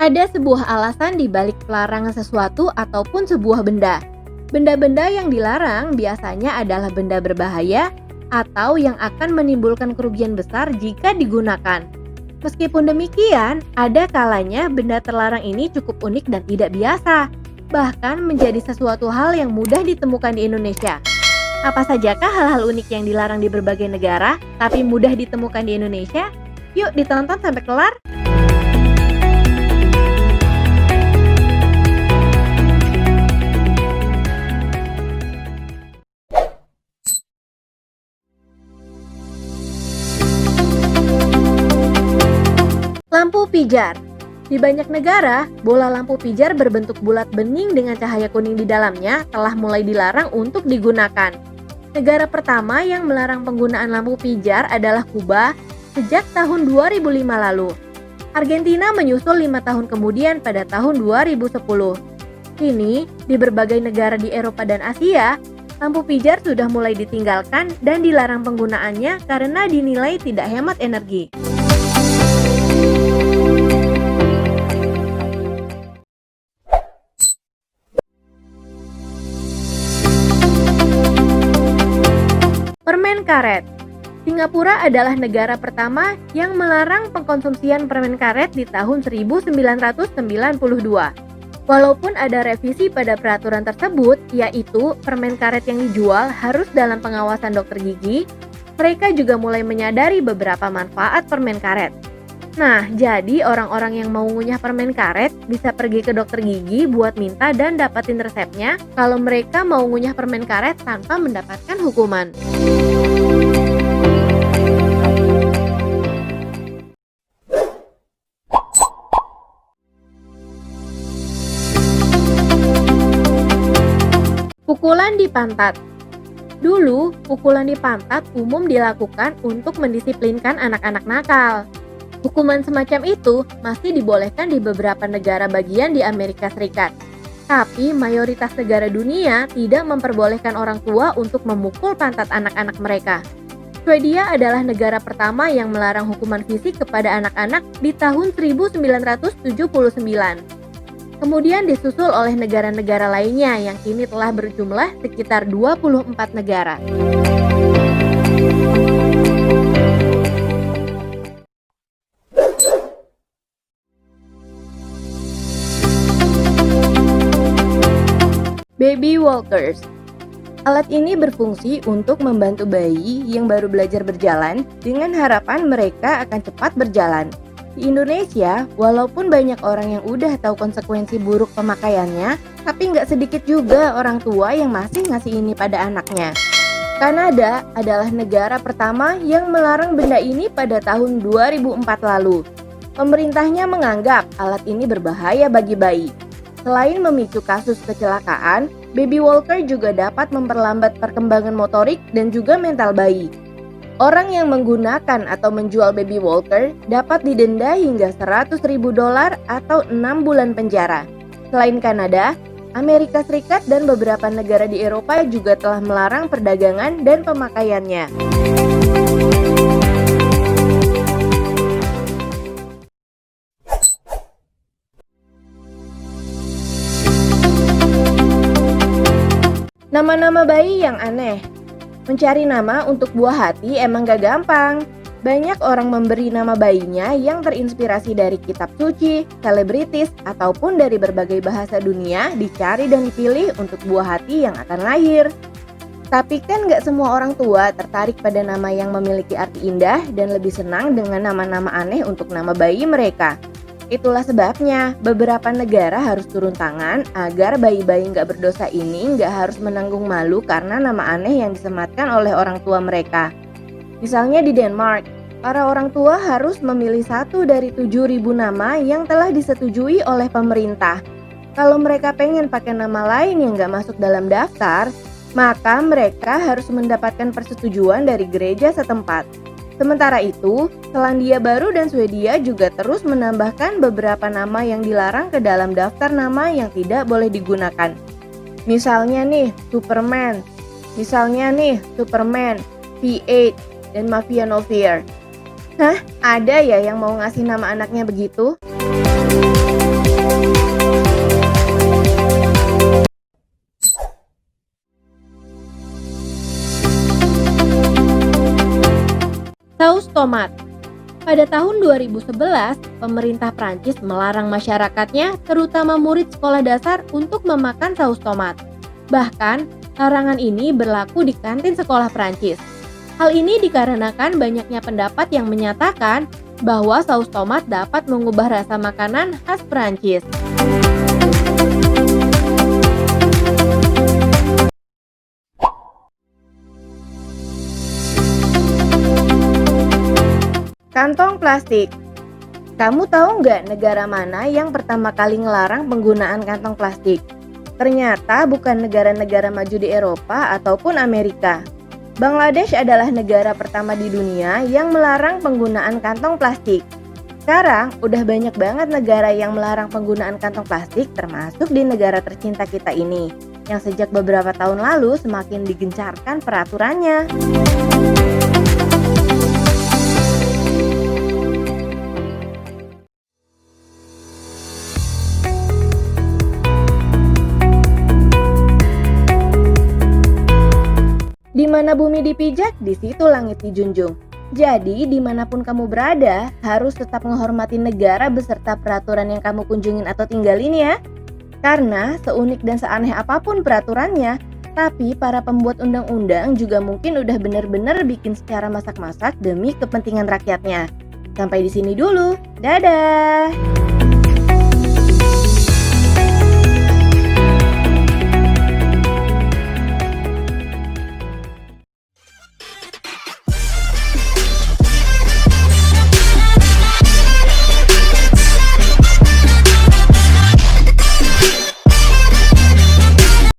Ada sebuah alasan di balik pelarangan sesuatu ataupun sebuah benda. Benda-benda yang dilarang biasanya adalah benda berbahaya atau yang akan menimbulkan kerugian besar jika digunakan. Meskipun demikian, ada kalanya benda terlarang ini cukup unik dan tidak biasa, bahkan menjadi sesuatu hal yang mudah ditemukan di Indonesia. Apa sajakah hal-hal unik yang dilarang di berbagai negara, tapi mudah ditemukan di Indonesia? Yuk ditonton sampai kelar! Lampu pijar. Di banyak negara, bola lampu pijar berbentuk bulat bening dengan cahaya kuning di dalamnya telah mulai dilarang untuk digunakan. Negara pertama yang melarang penggunaan lampu pijar adalah Kuba sejak tahun 2005 lalu. Argentina menyusul 5 tahun kemudian pada tahun 2010. Kini, di berbagai negara di Eropa dan Asia, lampu pijar sudah mulai ditinggalkan dan dilarang penggunaannya karena dinilai tidak hemat energi. Permen karet. Singapura adalah negara pertama yang melarang pengkonsumsian permen karet di tahun 1992. Walaupun ada revisi pada peraturan tersebut, yaitu permen karet yang dijual harus dalam pengawasan dokter gigi, mereka juga mulai menyadari beberapa manfaat permen karet. Nah, jadi orang-orang yang mau ngunyah permen karet bisa pergi ke dokter gigi buat minta dan dapatin resepnya kalau mereka mau ngunyah permen karet tanpa mendapatkan hukuman. Pukulan di pantat. Dulu, pukulan di pantat umum dilakukan untuk mendisiplinkan anak-anak nakal. Hukuman semacam itu masih dibolehkan di beberapa negara bagian di Amerika Serikat. Tapi mayoritas negara dunia tidak memperbolehkan orang tua untuk memukul pantat anak-anak mereka. Swedia adalah negara pertama yang melarang hukuman fisik kepada anak-anak di tahun 1979. Kemudian disusul oleh negara-negara lainnya yang kini telah berjumlah sekitar 24 negara. Baby walkers. Alat ini berfungsi untuk membantu bayi yang baru belajar berjalan dengan harapan mereka akan cepat berjalan. Di Indonesia, walaupun banyak orang yang udah tahu konsekuensi buruk pemakaiannya, tapi nggak sedikit juga orang tua yang masih ngasih ini pada anaknya. Kanada adalah negara pertama yang melarang benda ini pada tahun 2004 lalu. Pemerintahnya menganggap alat ini berbahaya bagi bayi. Selain memicu kasus kecelakaan, baby walker juga dapat memperlambat perkembangan motorik dan juga mental bayi. Orang yang menggunakan atau menjual baby walker dapat didenda hingga $100.000 atau 6 bulan penjara. Selain Kanada, Amerika Serikat dan beberapa negara di Eropa juga telah melarang perdagangan dan pemakaiannya. Nama-nama bayi yang aneh. Mencari nama untuk buah hati emang gak gampang. Banyak orang memberi nama bayinya yang terinspirasi dari kitab suci, selebritis, ataupun dari berbagai bahasa dunia dicari dan dipilih untuk buah hati yang akan lahir. Tapi kan gak semua orang tua tertarik pada nama yang memiliki arti indah dan lebih senang dengan nama-nama aneh untuk nama bayi mereka. Itulah sebabnya beberapa negara harus turun tangan agar bayi-bayi nggak berdosa ini nggak harus menanggung malu karena nama aneh yang disematkan oleh orang tua mereka. Misalnya di Denmark, para orang tua harus memilih 1 dari 7.000 nama yang telah disetujui oleh pemerintah. Kalau mereka pengen pakai nama lain yang nggak masuk dalam daftar, maka mereka harus mendapatkan persetujuan dari gereja setempat. Sementara itu, Selandia Baru dan Swedia juga terus menambahkan beberapa nama yang dilarang ke dalam daftar nama yang tidak boleh digunakan. Misalnya nih, Superman, V8, dan Mafia No Fear. Hah? Ada ya yang mau ngasih nama anaknya begitu? tomat. Pada tahun 2011, pemerintah Prancis melarang masyarakatnya, terutama murid sekolah dasar, untuk memakan saus tomat. Bahkan, larangan ini berlaku di kantin sekolah Prancis. Hal ini dikarenakan banyaknya pendapat yang menyatakan bahwa saus tomat dapat mengubah rasa makanan khas Prancis. Kantong plastik. Kamu tahu nggak negara mana yang pertama kali ngelarang penggunaan kantong plastik? Ternyata bukan negara-negara maju di Eropa ataupun Amerika. Bangladesh adalah negara pertama di dunia yang melarang penggunaan kantong plastik. Sekarang, udah banyak banget negara yang melarang penggunaan kantong plastik, termasuk di negara tercinta kita ini, yang sejak beberapa tahun lalu semakin digencarkan peraturannya. Di mana bumi dipijak, di situ langit dijunjung. Jadi, dimanapun kamu berada, harus tetap menghormati negara beserta peraturan yang kamu kunjungin atau tinggalin ya. Karena seunik dan seaneh apapun peraturannya, tapi para pembuat undang-undang juga mungkin udah bener-bener bikin secara masak-masak demi kepentingan rakyatnya. Sampai di sini dulu, dadah!